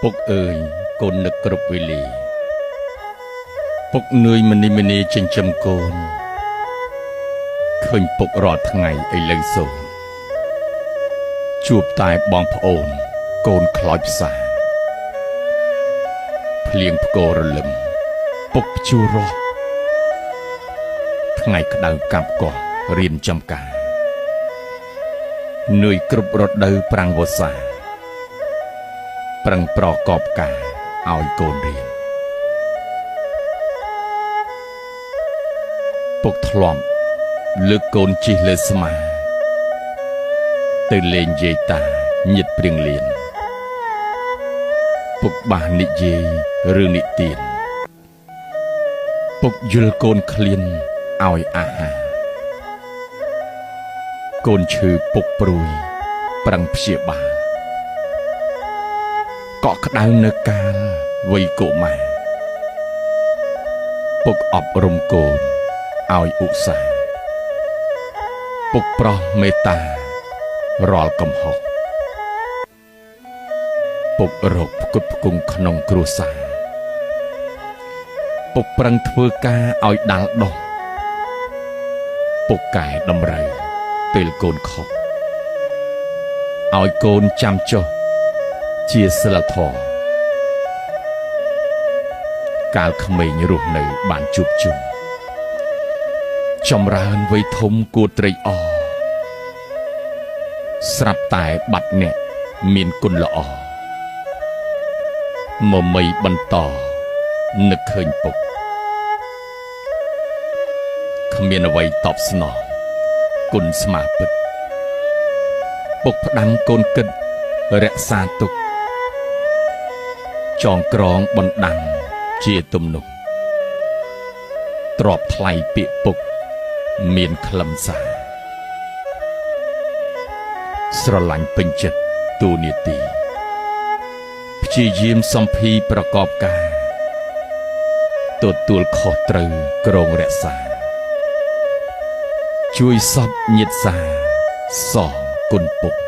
ពុកអើយកូននឹកគ្រប់វេលាពុកនឿយមនីចិញ្ចឹមកូនឃើញពុករាល់ថ្ងៃឥឡូវសូមជួបតែបងប្អូនកូនខ្លោចផ្សាភ្លៀងផ្គររលឹមពុកជួររស់ថ្ងៃក្តៅកាប់កោះរៀនចំការនឿយគ្រប់រដូវប្រាំងវស្សាប្រឹងប្រកបការឲ្យកូនរៀនពុកធ្លាប់លើកកូនជិះលើស្មាទៅលេងយាយតាញាតិព្រៀងលៀនពុកបាននិយាយរឿងនិទានពុកយល់កូនឃ្លានឲ្យអាហារកូនឈឺពុកព្រួយប្រឹងព្យាបាលកក់ក្ដៅនៅកាលវ័យកុមារពុកអប់រំកូនឲ្យឧស្សាហ៍ពុកប្រោះមេត្តារាល់កំហុសពុករកផ្គត់ផ្គង់ក្នុងគ្រួសារពុកប្រឹងធ្វើការឲ្យដាល់ដោះពុកកែតម្រូវពេលកូនខុសឲ្យកូនចាំចុះជាសិលធម៌កាលក្មេងរស់នៅបានជួបជុំចម្រើនវ័យធំគួរត្រេកអរស្រាប់តែបាត់អ្នកមានគុណល្អមមីបន្តនឹកឃើញពុកគ្មានអ្វីតបស្នងគុណស្មាពិតពុកផ្ដាំកូនគិតរក្សាទុកចងក្រងបណ្ដាំជាទំនុកទ្របថ្លៃពាក្យពុកមានខ្លឹមសារស្រឡាញ់ពេញចិត្តទូនាទីព្យាយាមសំភីប្រកបការទទួលខុសត្រូវក្រងរក្សាជួយសពញាតិសាសងគុណពុក